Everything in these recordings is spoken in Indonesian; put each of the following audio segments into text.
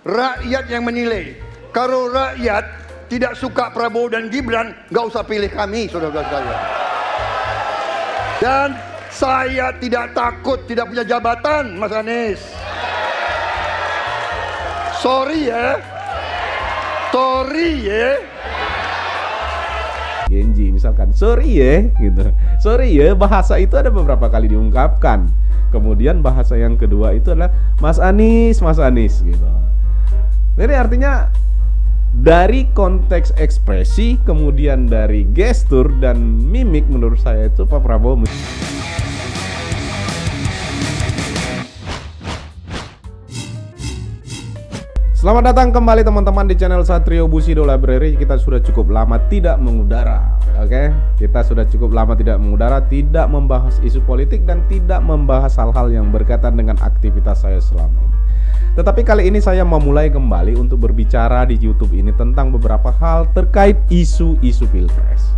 rakyat yang menilai. Kalau rakyat tidak suka Prabowo dan Gibran, nggak usah pilih kami, saudara-saudara sekalian. Dan saya tidak takut tidak punya jabatan, Mas Anies. Sorry ya. Genji misalkan, sorry ya gitu. Sorry ya, bahasa itu ada beberapa kali diungkapkan. Kemudian bahasa yang kedua itu adalah Mas Anies gitu. Jadi artinya dari konteks ekspresi, kemudian dari gestur dan mimik, menurut saya itu Pak Prabowo. Selamat datang kembali teman-teman di channel Satrio Bushido Library. Kita sudah cukup lama tidak mengudara. Oke, kita sudah cukup lama tidak mengudara, tidak membahas isu politik dan tidak membahas hal-hal yang berkaitan dengan aktivitas saya selama ini. Tetapi kali ini saya memulai kembali untuk berbicara di YouTube ini tentang beberapa hal terkait isu-isu Pilpres.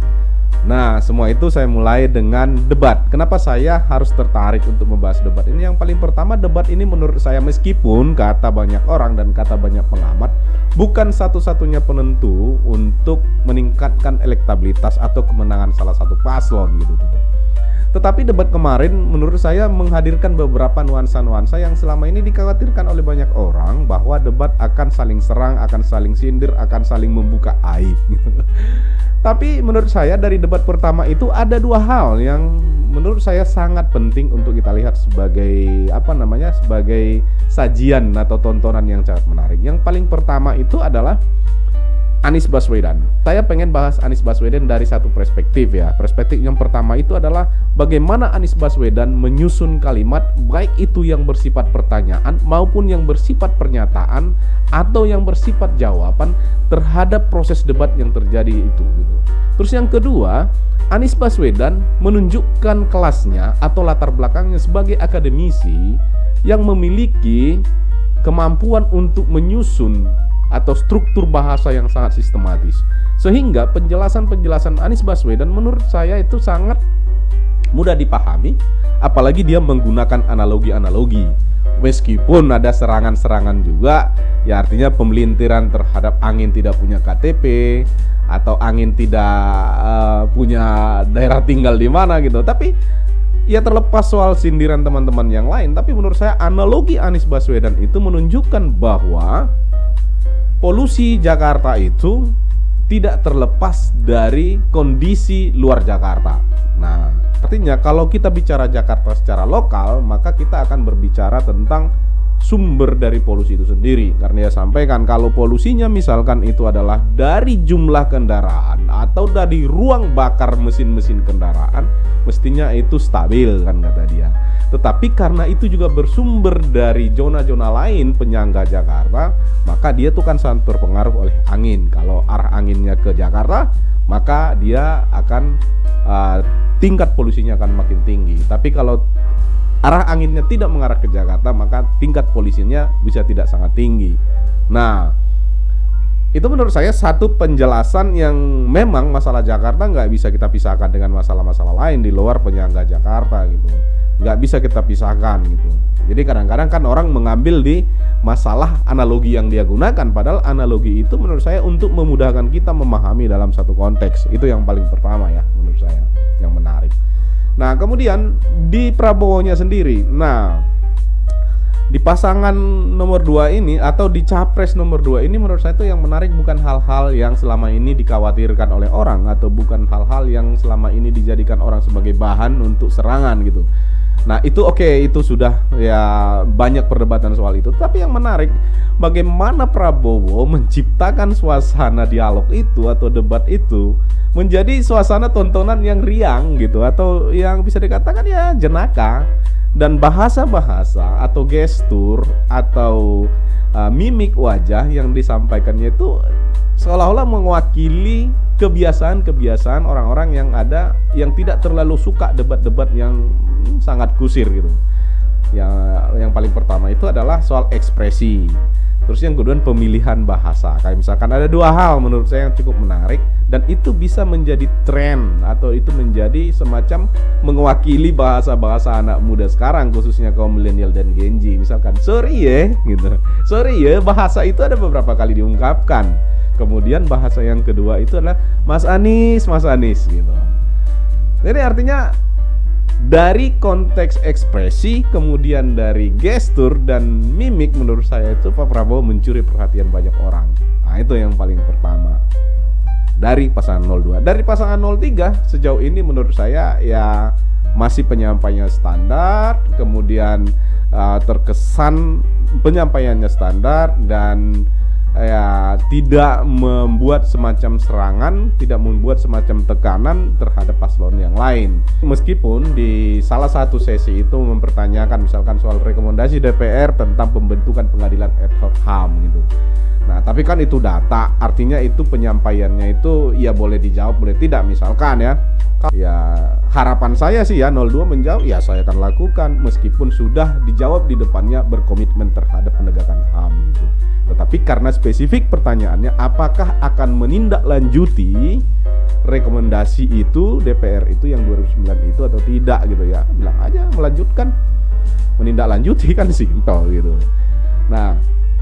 Nah, semua itu saya mulai dengan debat. Kenapa saya harus tertarik untuk membahas debat ini? Yang paling pertama, debat ini menurut saya, meskipun kata banyak orang dan kata banyak pengamat, bukan satu-satunya penentu untuk meningkatkan elektabilitas atau kemenangan salah satu paslon gitu. Tetapi debat kemarin menurut saya menghadirkan beberapa nuansa-nuansa yang selama ini dikhawatirkan oleh banyak orang, bahwa debat akan saling serang, akan saling sindir, akan saling membuka aib. Tapi menurut saya dari debat pertama itu ada dua hal yang menurut saya sangat penting untuk kita lihat sebagai sebagai sajian atau tontonan yang sangat menarik. Yang paling pertama itu adalah Anies Baswedan. Saya pengen bahas Anies Baswedan dari satu perspektif ya. Perspektif yang pertama itu adalah bagaimana Anies Baswedan menyusun kalimat, baik itu yang bersifat pertanyaan maupun yang bersifat pernyataan atau yang bersifat jawaban terhadap proses debat yang terjadi itu gitu. Terus yang kedua, Anies Baswedan menunjukkan kelasnya atau latar belakangnya sebagai akademisi yang memiliki kemampuan untuk menyusun atau struktur bahasa yang sangat sistematis, sehingga penjelasan-penjelasan Anies Baswedan menurut saya itu sangat mudah dipahami, apalagi dia menggunakan analogi-analogi. Meskipun ada serangan-serangan juga, ya artinya pemelintiran terhadap angin tidak punya KTP atau angin tidak punya daerah tinggal di mana gitu. Tapi ya terlepas soal sindiran teman-teman yang lain, tapi menurut saya analogi Anies Baswedan itu menunjukkan bahwa polusi Jakarta itu tidak terlepas dari kondisi luar Jakarta. Nah, artinya kalau kita bicara Jakarta secara lokal, maka kita akan berbicara tentang sumber dari polusi itu sendiri. Karena dia sampaikan kalau polusinya misalkan itu adalah dari jumlah kendaraan atau dari ruang bakar mesin-mesin kendaraan, mestinya itu stabil kan kata dia. Tetapi karena itu juga bersumber dari zona-zona lain penyangga Jakarta, maka dia tuh kan sangat terpengaruh oleh angin. Kalau arah anginnya ke Jakarta, maka dia akan tingkat polusinya akan makin tinggi. Tapi kalau arah anginnya tidak mengarah ke Jakarta, maka tingkat polusinya bisa tidak sangat tinggi. Nah, itu menurut saya satu penjelasan yang memang masalah Jakarta nggak bisa kita pisahkan dengan masalah-masalah lain di luar penyangga Jakarta gitu. Nggak bisa kita pisahkan gitu. Jadi kadang-kadang kan orang mengambil di masalah analogi yang dia gunakan, padahal analogi itu menurut saya untuk memudahkan kita memahami dalam satu konteks. Itu yang paling pertama ya menurut saya yang menarik. Nah kemudian di Prabowo-nya sendiri, nah di pasangan nomor 2 ini atau di capres nomor 2 ini menurut saya itu yang menarik bukan hal-hal yang selama ini dikhawatirkan oleh orang, atau bukan hal-hal yang selama ini dijadikan orang sebagai bahan untuk serangan gitu. Nah itu oke, itu sudah ya banyak perdebatan soal itu. Tapi yang menarik bagaimana Prabowo menciptakan suasana dialog itu atau debat itu menjadi suasana tontonan yang riang gitu, atau yang bisa dikatakan ya jenaka. Dan bahasa-bahasa atau gestur atau mimik wajah yang disampaikannya itu seolah-olah mewakili kebiasaan-kebiasaan orang-orang yang ada, yang tidak terlalu suka debat-debat yang sangat kusir gitu. Yang paling pertama itu adalah soal ekspresi. Terus yang kedua pemilihan bahasa. Kayak misalkan ada dua hal menurut saya yang cukup menarik dan itu bisa menjadi tren atau itu menjadi semacam mewakili bahasa-bahasa anak muda sekarang khususnya kaum milenial dan Gen Z. Misalkan sorry ya gitu. Sorry ya, bahasa itu ada beberapa kali diungkapkan. Kemudian bahasa yang kedua itu adalah Mas Anies gitu. Jadi artinya dari konteks ekspresi, kemudian dari gestur dan mimik menurut saya itu Pak Prabowo mencuri perhatian banyak orang. Nah itu yang paling pertama dari pasangan 02. Dari pasangan 03 sejauh ini menurut saya ya masih penyampaiannya standar, kemudian terkesan penyampaiannya standar dan ya tidak membuat semacam serangan, tidak membuat semacam tekanan terhadap paslon yang lain. Meskipun di salah satu sesi itu mempertanyakan misalkan soal rekomendasi DPR tentang pembentukan pengadilan ad hoc HAM gitu. Nah, tapi kan itu data, artinya itu penyampaiannya itu ya boleh dijawab, boleh tidak misalkan ya. Ya harapan saya sih ya 02 menjawab ya saya akan lakukan meskipun sudah dijawab di depannya berkomitmen terhadap penegakan HAM gitu. Tetapi karena spesifik pertanyaannya apakah akan menindaklanjuti rekomendasi itu DPR itu yang 2009 itu atau tidak gitu ya. Bilang aja melanjutkan. Menindaklanjuti kan simpel gitu. Nah,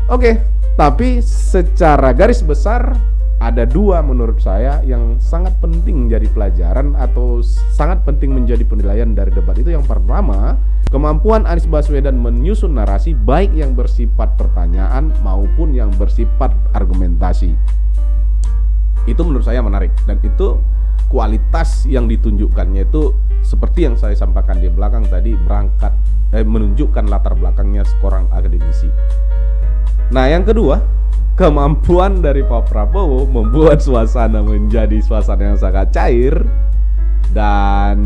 oke. Tapi secara garis besar ada dua menurut saya yang sangat penting menjadi pelajaran atau sangat penting menjadi penilaian dari debat itu. Yang pertama, kemampuan Anies Baswedan menyusun narasi baik yang bersifat pertanyaan maupun yang bersifat argumentasi. Itu menurut saya menarik dan itu kualitas yang ditunjukkannya itu seperti yang saya sampaikan di belakang tadi menunjukkan latar belakangnya seorang akademisi. Nah yang kedua, kemampuan dari Pak Prabowo membuat suasana menjadi suasana yang sangat cair dan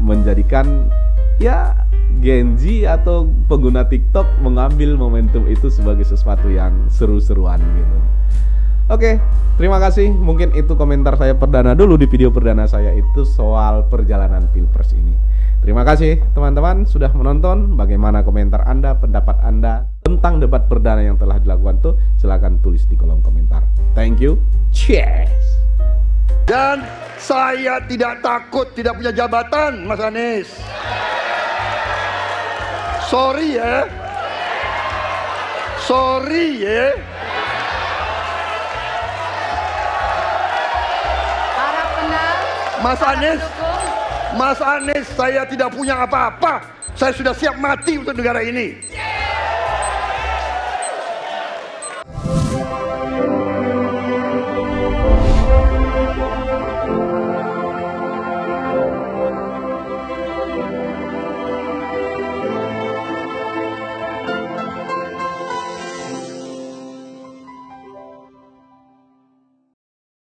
menjadikan ya Gen Z atau pengguna TikTok mengambil momentum itu sebagai sesuatu yang seru-seruan gitu. Oke, terima kasih. Mungkin itu komentar saya perdana dulu di video perdana saya itu soal perjalanan Pilpres ini. Terima kasih teman-teman sudah menonton. Bagaimana komentar Anda, pendapat Anda tentang debat perdana yang telah dilakukan tuh silakan tulis di kolom komentar. Thank you. Cheers. Dan saya tidak takut tidak punya jabatan, Mas Anies. Sorry ya. Sorry ya. Para penang, Mas para Anies. pendukung. Mas Anies, saya tidak punya apa-apa. Saya sudah siap mati untuk negara ini.